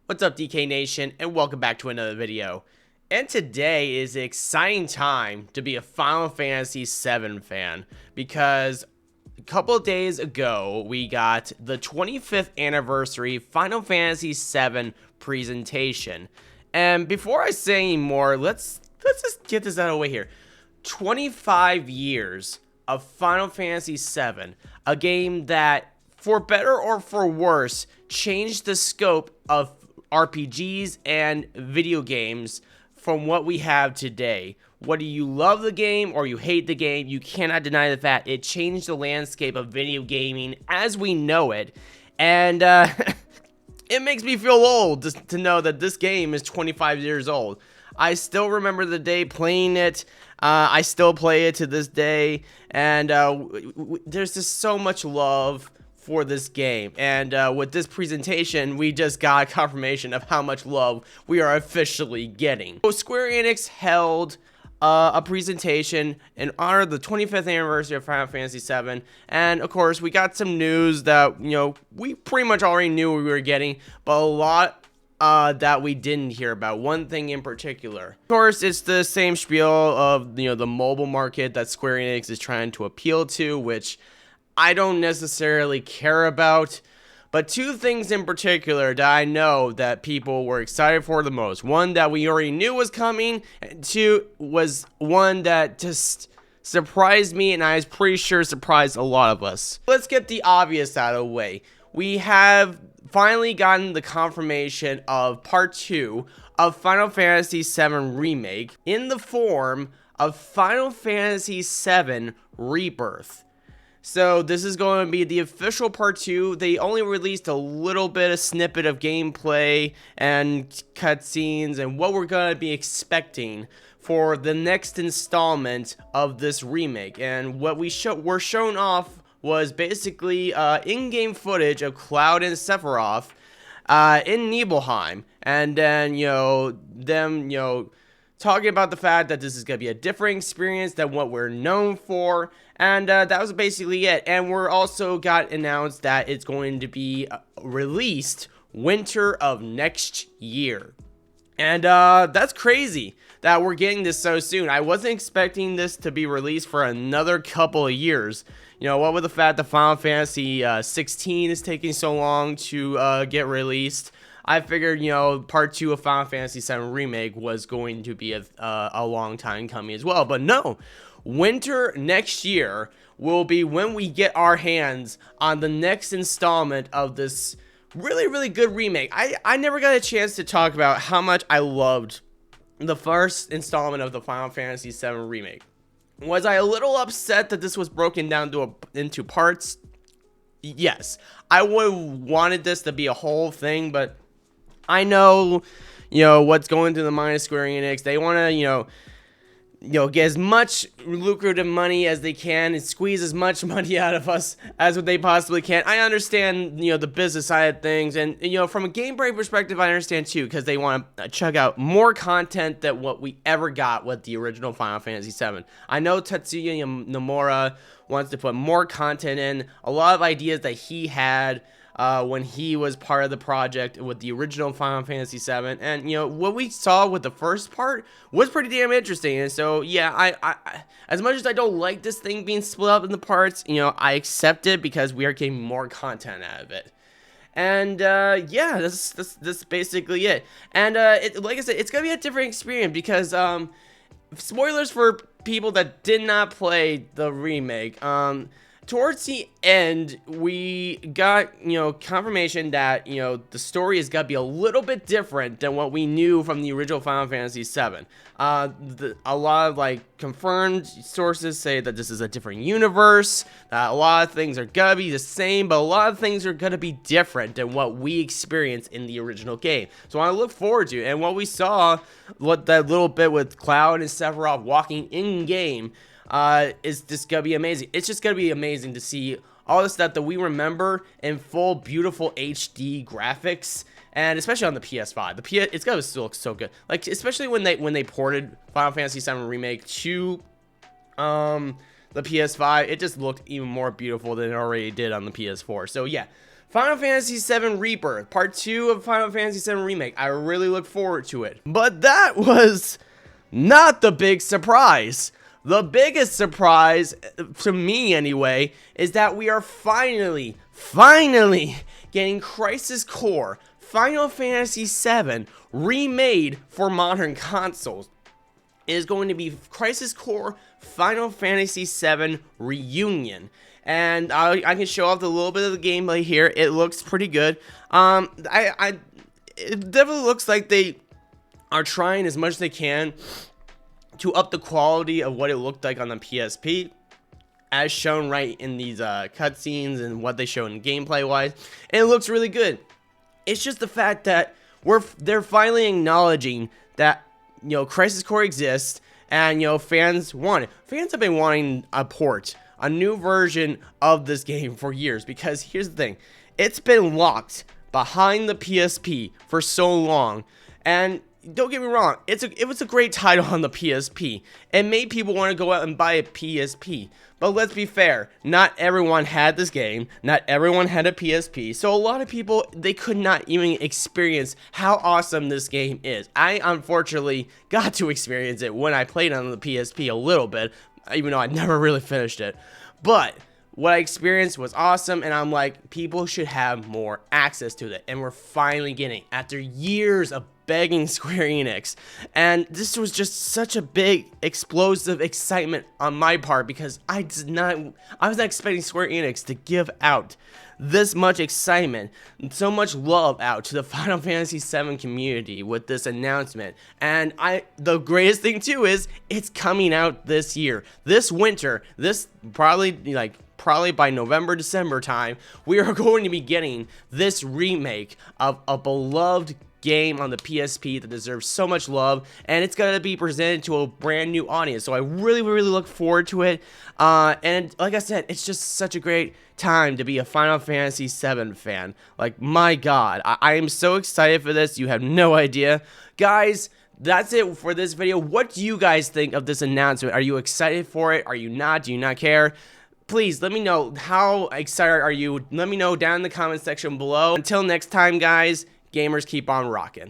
What's up, DK Nation, and welcome back to another video. And today is an exciting time to be a Final Fantasy VII fan, because a couple of days ago we got the 25th anniversary Final Fantasy VII presentation. And before I say any more, let's just get this out of the way here. 25 years of Final Fantasy VII, a game that, for better or for worse, changed the scope of RPGs and video games from what we have today. Whether you love the game or you hate the game, you cannot deny the fact it changed the landscape of video gaming as we know it. And it makes me feel old to know that this game is 25 years old. I still remember the day playing it. I still play it to this day, and there's just so much love for this game. And with this presentation, we just got confirmation of how much love we are officially getting. So Square Enix held a presentation in honor of the 25th anniversary of Final Fantasy VII, and of course we got some news that, you know, we pretty much already knew we were getting, but a lot that we didn't hear about. One thing in particular, of course, it's the same spiel of, you know, the mobile market that Square Enix is trying to appeal to, which I don't necessarily care about. But two things in particular that I know that people were excited for the most. One that we already knew was coming, and two was one that just surprised me, and I was pretty sure surprised a lot of us. Let's get the obvious out of the way. We have finally gotten the confirmation of Part 2 of Final Fantasy VII Remake in the form of Final Fantasy VII Rebirth. So this is going to be the official Part 2. They only released a little bit of snippet of gameplay and cutscenes and what we're going to be expecting for the next installment of this remake. And what we were shown off was basically in-game footage of Cloud and Sephiroth in Nibelheim. And then, you know, them, you know, talking about the fact that this is going to be a different experience than what we're known for. And that was basically it. And we're also got announced that it's going to be released winter of next year. And that's crazy that we're getting this so soon. I wasn't expecting this to be released for another couple of years. You know, what with the fact that Final Fantasy 16 is taking so long to get released, I figured, you know, Part 2 of Final Fantasy VII Remake was going to be a long time coming as well. But no, winter next year will be when we get our hands on the next installment of this really, really good remake. I never got a chance to talk about how much I loved the first installment of the Final Fantasy VII Remake. Was I a little upset that this was broken down into parts? Yes. I would have wanted this to be a whole thing, but I know, you know, what's going through the mind of Square Enix. They want to, you know, get as much lucrative money as they can and squeeze as much money out of us as what they possibly can. I understand, you know, the business side of things, and, you know, from a gameplay perspective, I understand too, because they want to chug out more content than what we ever got with the original Final Fantasy VII. I know Tetsuya Nomura wants to put more content in, a lot of ideas that he had when he was part of the project with the original Final Fantasy VII, and, you know, what we saw with the first part was pretty damn interesting. And so, yeah, I as much as I don't like this thing being split up into parts, you know, I accept it because we are getting more content out of it. And yeah, that's basically it. And like I said, it's gonna be a different experience because spoilers for people that did not play the remake. Towards the end, we got, you know, confirmation that, you know, the story is gonna be a little bit different than what we knew from the original Final Fantasy VII. A lot of, like, confirmed sources say that this is a different universe, that a lot of things are gonna be the same, but a lot of things are gonna be different than what we experienced in the original game. So I look forward to it. And what we saw, what that little bit with Cloud and Sephiroth walking in-game, is just gonna be amazing. It's just gonna be amazing to see all the stuff that we remember in full, beautiful HD graphics, and especially on the PS5. It's gonna still look so good. Like, especially when they ported Final Fantasy VII Remake to the PS5, it just looked even more beautiful than it already did on the PS4. So yeah, Final Fantasy VII Rebirth, part 2 of Final Fantasy VII Remake. I really look forward to it. But that was not the big surprise. The biggest surprise, to me anyway, is that we are finally getting Crisis Core Final Fantasy VII remade for modern consoles. It is going to be Crisis Core Final Fantasy VII Reunion. And I can show off a little bit of the gameplay here. It looks pretty good. It definitely looks like they are trying as much as they can to up the quality of what it looked like on the PSP, as shown right in these cutscenes and what they show in gameplay wise. And it looks really good. It's just the fact that they're finally acknowledging that, you know, Crisis Core exists, and, you know, fans want it. Fans have been wanting a port, a new version of this game for years, because here's the thing, it's been locked behind the PSP for so long. And don't get me wrong, it was a great title on the PSP. It made people want to go out and buy a PSP. But let's be fair, not everyone had this game, not everyone had a PSP, so a lot of people, they could not even experience how awesome this game is. I unfortunately got to experience it when I played on the PSP a little bit, even though I never really finished it. But what I experienced was awesome, and I'm like, people should have more access to it, and we're finally getting it after years of begging Square Enix. And this was just such a big explosive excitement on my part, because I was not expecting Square Enix to give out this much excitement and so much love out to the Final Fantasy VII community with this announcement. And the greatest thing too is it's coming out this year, this winter, this probably by November, December time, we are going to be getting this remake of a beloved game on the PSP that deserves so much love, and it's going to be presented to a brand new audience. So I really look forward to it. And like I said, it's just such a great time to be a Final Fantasy VII fan. Like, my God, I am so excited for this. You have no idea. Guys, that's it for this video. What do you guys think of this announcement? Are you excited for it? Are you not? Do you not care? Please let me know, how excited are you? Let me know down in the comment section below. Until next time, guys, gamers, keep on rocking.